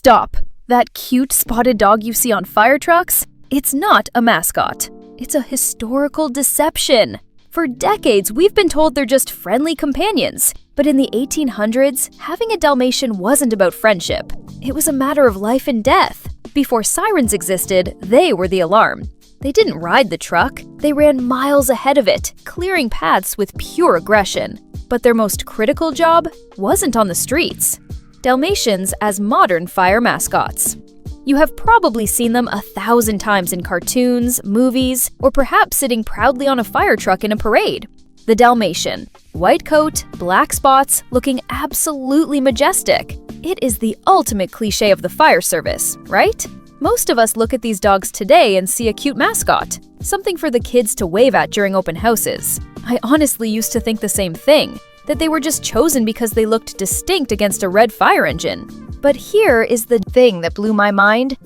Stop! That cute spotted dog you see on fire trucks? It's not a mascot. It's a historical deception. For decades, we've been told they're just friendly companions. But in the 1800s, having a Dalmatian wasn't about friendship. It was a matter of life and death. Before sirens existed, they were the alarm. They didn't ride the truck. They ran miles ahead of it, clearing paths with pure aggression. But their most critical job wasn't on the streets. Dalmatians as modern fire mascots. You have probably seen them 1,000 times in cartoons, movies, or perhaps sitting proudly on a fire truck in a parade. The Dalmatian. White coat, black spots, looking absolutely majestic. It is the ultimate cliché of the fire service, right? Most of us look at these dogs today and see a cute mascot, something for the kids to wave at during open houses. I honestly used to think the same thing, that they were just chosen because they looked distinct against a red fire engine. But here is the thing that blew my mind.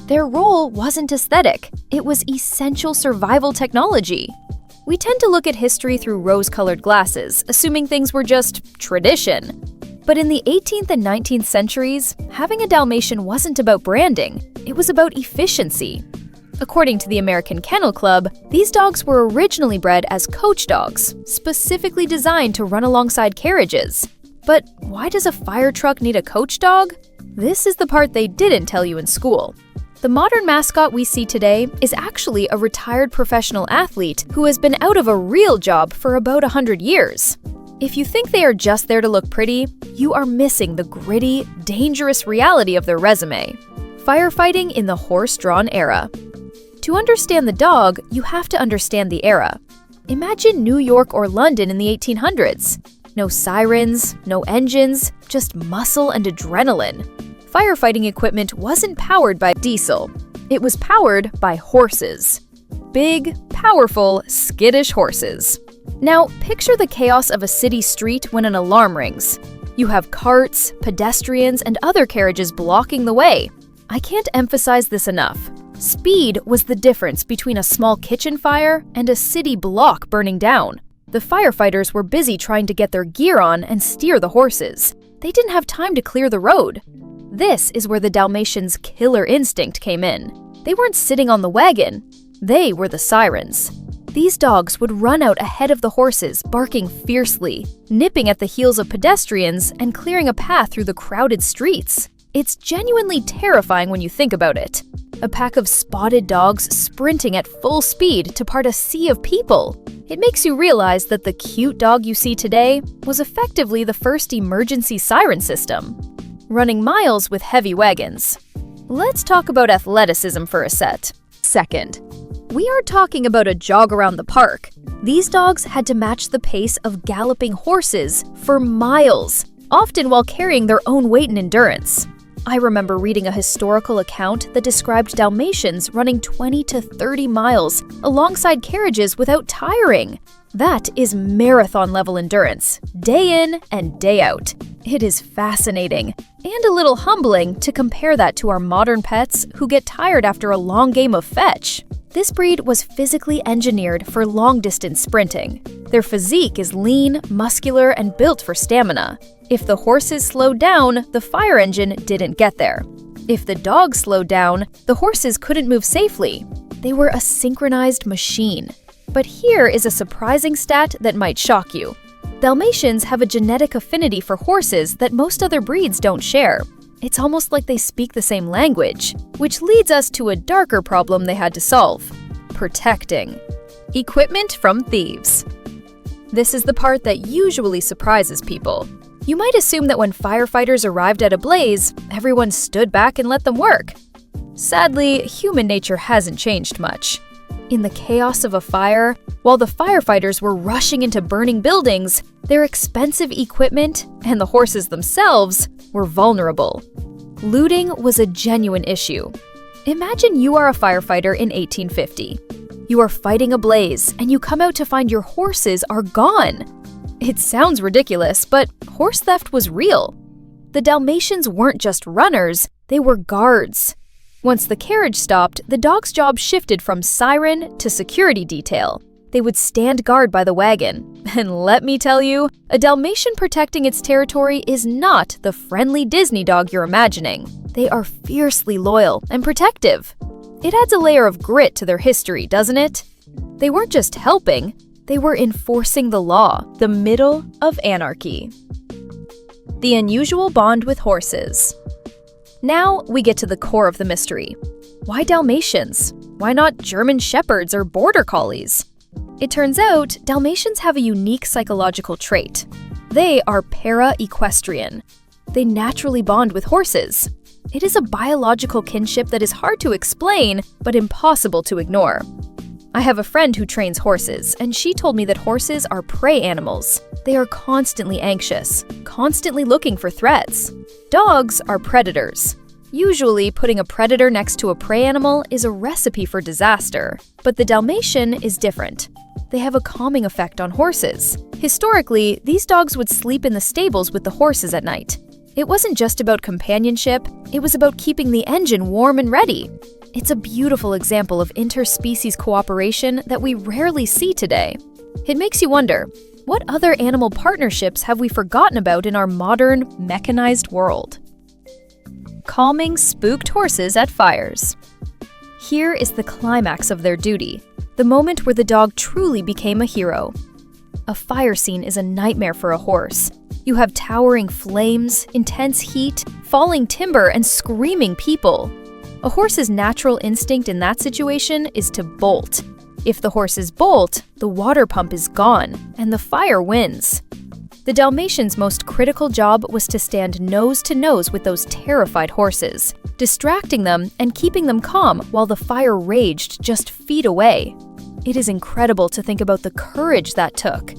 Their role wasn't aesthetic, it was essential survival technology. We tend to look at history through rose-colored glasses, assuming things were just tradition. But in the 18th and 19th centuries, having a Dalmatian wasn't about branding, it was about efficiency. According to the American Kennel Club, these dogs were originally bred as coach dogs, specifically designed to run alongside carriages. But why does a fire truck need a coach dog? This is the part they didn't tell you in school. The modern mascot we see today is actually a retired professional athlete who has been out of a real job for about 100 years. If you think they are just there to look pretty, you are missing the gritty, dangerous reality of their resume. Firefighting in the horse-drawn era. To understand the dog, you have to understand the era. Imagine New York or London in the 1800s. No sirens, no engines, just muscle and adrenaline. Firefighting equipment wasn't powered by diesel. It was powered by horses. Big, powerful, skittish horses. Now, picture the chaos of a city street when an alarm rings. You have carts, pedestrians, and other carriages blocking the way. I can't emphasize this enough. Speed was the difference between a small kitchen fire and a city block burning down. The firefighters were busy trying to get their gear on and steer the horses. They didn't have time to clear the road. This is where the Dalmatians' killer instinct came in. They weren't sitting on the wagon. They were the sirens. These dogs would run out ahead of the horses, barking fiercely, nipping at the heels of pedestrians and clearing a path through the crowded streets. It's genuinely terrifying when you think about it. A pack of spotted dogs sprinting at full speed to part a sea of people. It makes you realize that the cute dog you see today was effectively the first emergency siren system. Running miles with heavy wagons. Let's talk about athleticism for a second. We are talking about a jog around the park. These dogs had to match the pace of galloping horses for miles, often while carrying their own weight and endurance. I remember reading a historical account that described Dalmatians running 20 to 30 miles alongside carriages without tiring. That is marathon-level endurance, day in and day out. It is fascinating and a little humbling to compare that to our modern pets who get tired after a long game of fetch. This breed was physically engineered for long-distance sprinting. Their physique is lean, muscular, and built for stamina. If the horses slowed down, the fire engine didn't get there. If the dogs slowed down, the horses couldn't move safely. They were a synchronized machine. But here is a surprising stat that might shock you. Dalmatians have a genetic affinity for horses that most other breeds don't share. It's almost like they speak the same language, which leads us to a darker problem they had to solve: protecting. Equipment from Thieves. This is the part that usually surprises people. You might assume that when firefighters arrived at a blaze, everyone stood back and let them work. Sadly, human nature hasn't changed much. In the chaos of a fire, while the firefighters were rushing into burning buildings, their expensive equipment and the horses themselves were vulnerable. Looting was a genuine issue. Imagine you are a firefighter in 1850. You are fighting a blaze, and you come out to find your horses are gone. It sounds ridiculous, but horse theft was real. The Dalmatians weren't just runners, they were guards. Once the carriage stopped, the dog's job shifted from siren to security detail. They would stand guard by the wagon. And let me tell you, a Dalmatian protecting its territory is not the friendly Disney dog you're imagining. They are fiercely loyal and protective. It adds a layer of grit to their history, doesn't it? They weren't just helping, they were enforcing the law, the middle of anarchy. The unusual bond with horses. Now we get to the core of the mystery. Why Dalmatians? Why not German Shepherds or Border Collies? It turns out Dalmatians have a unique psychological trait. They are para-equestrian. They naturally bond with horses. It is a biological kinship that is hard to explain, but impossible to ignore. I have a friend who trains horses, and she told me that horses are prey animals. They are constantly anxious, constantly looking for threats. Dogs are predators. Usually, putting a predator next to a prey animal is a recipe for disaster. But the Dalmatian is different. They have a calming effect on horses. Historically, these dogs would sleep in the stables with the horses at night. It wasn't just about companionship, it was about keeping the engine warm and ready. It's a beautiful example of interspecies cooperation that we rarely see today. It makes you wonder, what other animal partnerships have we forgotten about in our modern, mechanized world? Calming spooked horses at fires. Here is the climax of their duty, the moment where the dog truly became a hero. A fire scene is a nightmare for a horse. You have towering flames, intense heat, falling timber, and screaming people. A horse's natural instinct in that situation is to bolt. If the horses bolt, the water pump is gone, and the fire wins. The Dalmatians' most critical job was to stand nose to nose with those terrified horses, distracting them and keeping them calm while the fire raged just feet away. It is incredible to think about the courage that took.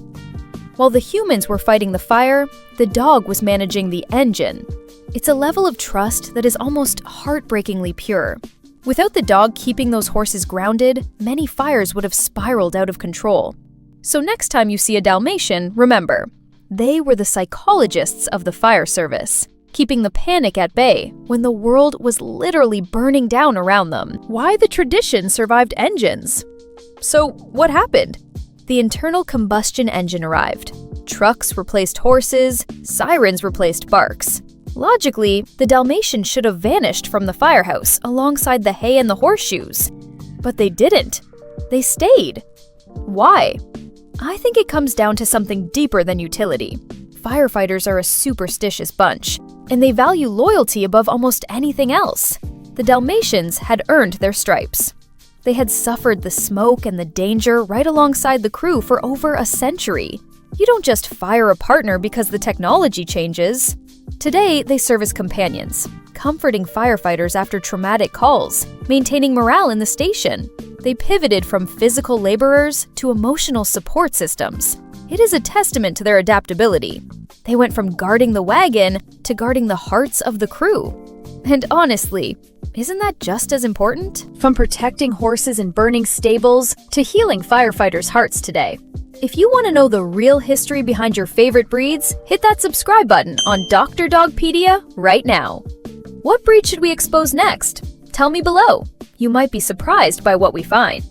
While the humans were fighting the fire, the dog was managing the engine. It's a level of trust that is almost heartbreakingly pure. Without the dog keeping those horses grounded, many fires would have spiraled out of control. So next time you see a Dalmatian, remember, they were the psychologists of the fire service, keeping the panic at bay when the world was literally burning down around them. Why the tradition survived engines? So what happened? The internal combustion engine arrived. Trucks replaced horses, sirens replaced barks. Logically, the Dalmatians should have vanished from the firehouse alongside the hay and the horseshoes. But they didn't. They stayed. Why? I think it comes down to something deeper than utility. Firefighters are a superstitious bunch, and they value loyalty above almost anything else. The Dalmatians had earned their stripes. They had suffered the smoke and the danger right alongside the crew for over a century. You don't just fire a partner because the technology changes. Today, they serve as companions, comforting firefighters after traumatic calls, maintaining morale in the station. They pivoted from physical laborers to emotional support systems. It is a testament to their adaptability. They went from guarding the wagon to guarding the hearts of the crew. And honestly, isn't that just as important? From protecting horses in burning stables to healing firefighters' hearts today. If you want to know the real history behind your favorite breeds, hit that subscribe button on Dr.DogPedia right now. What breed should we expose next? Tell me below. You might be surprised by what we find.